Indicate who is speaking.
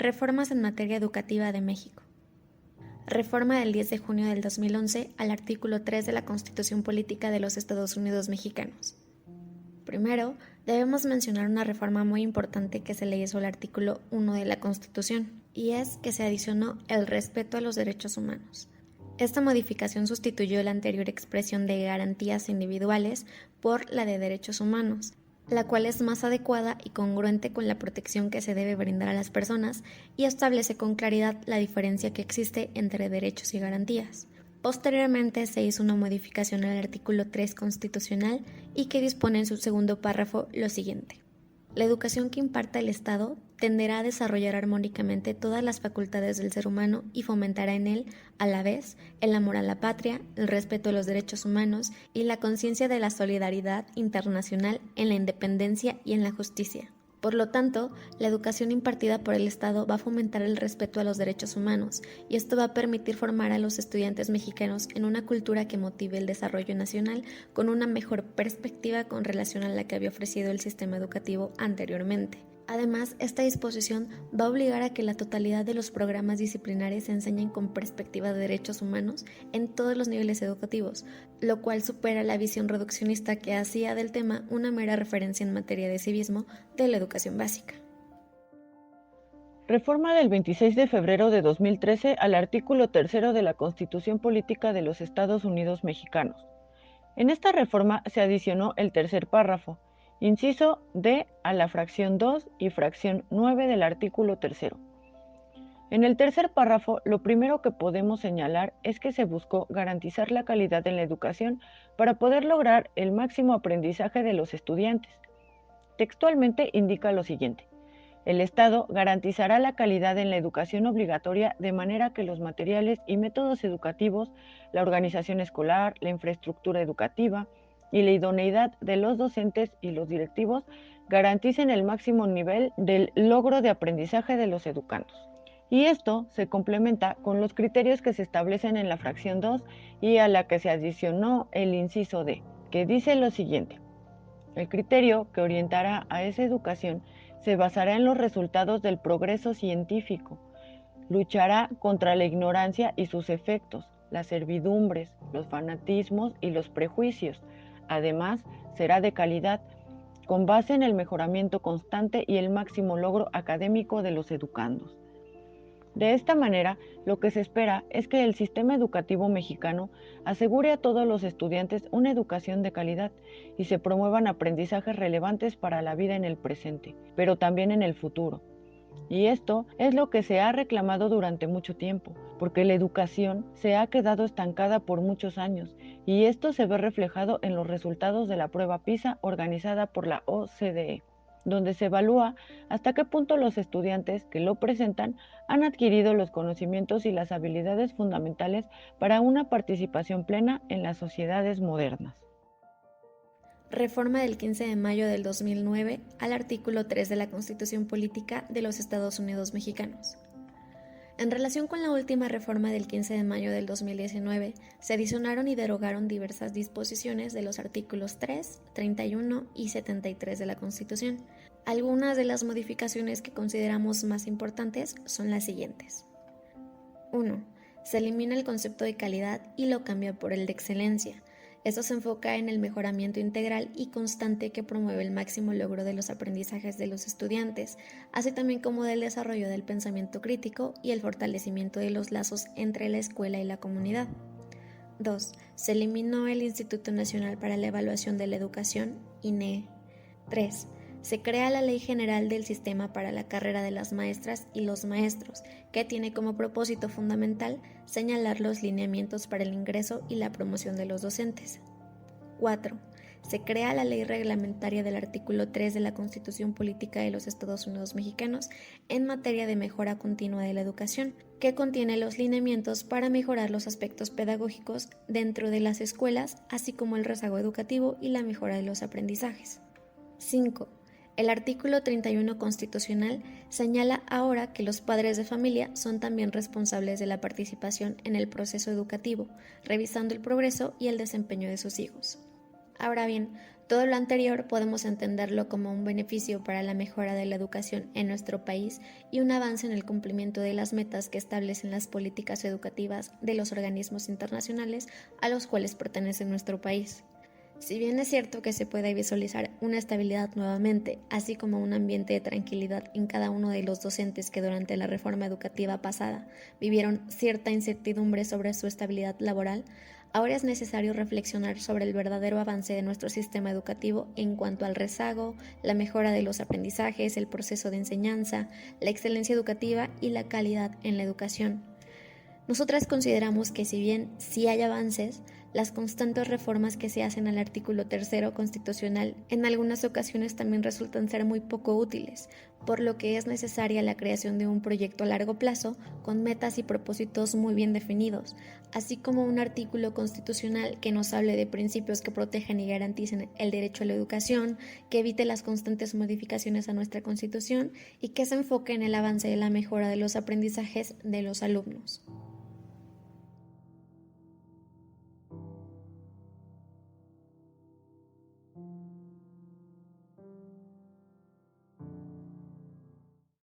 Speaker 1: Reformas en materia educativa de México. Reforma del 10 de junio del 2011 al artículo 3 de la Constitución Política de los Estados Unidos Mexicanos. Primero, debemos mencionar una reforma muy importante que se le hizo al artículo 1 de la Constitución, y es que se adicionó el respeto a los derechos humanos. Esta modificación sustituyó la anterior expresión de garantías individuales por la de derechos humanos, la cual es más adecuada y congruente con la protección que se debe brindar a las personas y establece con claridad la diferencia que existe entre derechos y garantías. Posteriormente se hizo una modificación al artículo 3 constitucional y que dispone en su segundo párrafo lo siguiente. La educación que imparta el Estado tenderá a desarrollar armónicamente todas las facultades del ser humano y fomentará en él, a la vez, el amor a la patria, el respeto a los derechos humanos y la conciencia de la solidaridad internacional en la independencia y en la justicia. Por lo tanto, la educación impartida por el Estado va a fomentar el respeto a los derechos humanos, y esto va a permitir formar a los estudiantes mexicanos en una cultura que motive el desarrollo nacional con una mejor perspectiva con relación a la que había ofrecido el sistema educativo anteriormente. Además, esta disposición va a obligar a que la totalidad de los programas disciplinares se enseñen con perspectiva de derechos humanos en todos los niveles educativos, lo cual supera la visión reduccionista que hacía del tema una mera referencia en materia de civismo de la educación básica.
Speaker 2: Reforma del 26 de febrero de 2013 al artículo 3 de la Constitución Política de los Estados Unidos Mexicanos. En esta reforma se adicionó el tercer párrafo, inciso D a la fracción 2 y fracción 9 del artículo 3. En el tercer párrafo, lo primero que podemos señalar es que se buscó garantizar la calidad en la educación para poder lograr el máximo aprendizaje de los estudiantes. Textualmente indica lo siguiente: el Estado garantizará la calidad en la educación obligatoria de manera que los materiales y métodos educativos, la organización escolar, la infraestructura educativa y la idoneidad de los docentes y los directivos garanticen el máximo nivel del logro de aprendizaje de los educandos. Y esto se complementa con los criterios que se establecen en la fracción 2 y a la que se adicionó el inciso D, que dice lo siguiente: el criterio que orientará a esa educación se basará en los resultados del progreso científico, luchará contra la ignorancia y sus efectos, las servidumbres, los fanatismos y los prejuicios. Además, será de calidad, con base en el mejoramiento constante y el máximo logro académico de los educandos. De esta manera, lo que se espera es que el sistema educativo mexicano asegure a todos los estudiantes una educación de calidad y se promuevan aprendizajes relevantes para la vida en el presente, pero también en el futuro. Y esto es lo que se ha reclamado durante mucho tiempo, porque la educación se ha quedado estancada por muchos años, y esto se ve reflejado en los resultados de la prueba PISA organizada por la OCDE, donde se evalúa hasta qué punto los estudiantes que lo presentan han adquirido los conocimientos y las habilidades fundamentales para una participación plena en las sociedades modernas.
Speaker 1: Reforma del 15 de mayo del 2009 al artículo 3 de la Constitución Política de los Estados Unidos Mexicanos. En relación con la última reforma del 15 de mayo del 2019, se adicionaron y derogaron diversas disposiciones de los artículos 3, 31 y 73 de la Constitución. Algunas de las modificaciones que consideramos más importantes son las siguientes. 1. Se elimina el concepto de calidad y lo cambia por el de excelencia. Esto se enfoca en el mejoramiento integral y constante que promueve el máximo logro de los aprendizajes de los estudiantes, así también como del desarrollo del pensamiento crítico y el fortalecimiento de los lazos entre la escuela y la comunidad. 2. Se eliminó el Instituto Nacional para la Evaluación de la Educación, INEE. 3. Se crea la Ley General del Sistema para la Carrera de las Maestras y los Maestros, que tiene como propósito fundamental señalar los lineamientos para el ingreso y la promoción de los docentes. 4. Se crea la Ley Reglamentaria del artículo 3 de la Constitución Política de los Estados Unidos Mexicanos en materia de mejora continua de la educación, que contiene los lineamientos para mejorar los aspectos pedagógicos dentro de las escuelas, así como el rezago educativo y la mejora de los aprendizajes. 5. El artículo 31 constitucional señala ahora que los padres de familia son también responsables de la participación en el proceso educativo, revisando el progreso y el desempeño de sus hijos. Ahora bien, Todo lo anterior podemos entenderlo como un beneficio para la mejora de la educación en nuestro país y un avance en el cumplimiento de las metas que establecen las políticas educativas de los organismos internacionales a los cuales pertenece nuestro país. Si bien es cierto que se puede visualizar una estabilidad nuevamente, así como un ambiente de tranquilidad en cada uno de los docentes que durante la reforma educativa pasada vivieron cierta incertidumbre sobre su estabilidad laboral, ahora es necesario reflexionar sobre el verdadero avance de nuestro sistema educativo en cuanto al rezago, la mejora de los aprendizajes, el proceso de enseñanza, la excelencia educativa y la calidad en la educación. Nosotras consideramos que si bien sí hay avances, las constantes reformas que se hacen al artículo 3 constitucional en algunas ocasiones también resultan ser muy poco útiles, por lo que es necesaria la creación de un proyecto a largo plazo con metas y propósitos muy bien definidos, así como un artículo constitucional que nos hable de principios que protejan y garanticen el derecho a la educación, que evite las constantes modificaciones a nuestra Constitución y que se enfoque en el avance y la mejora de los aprendizajes de los alumnos.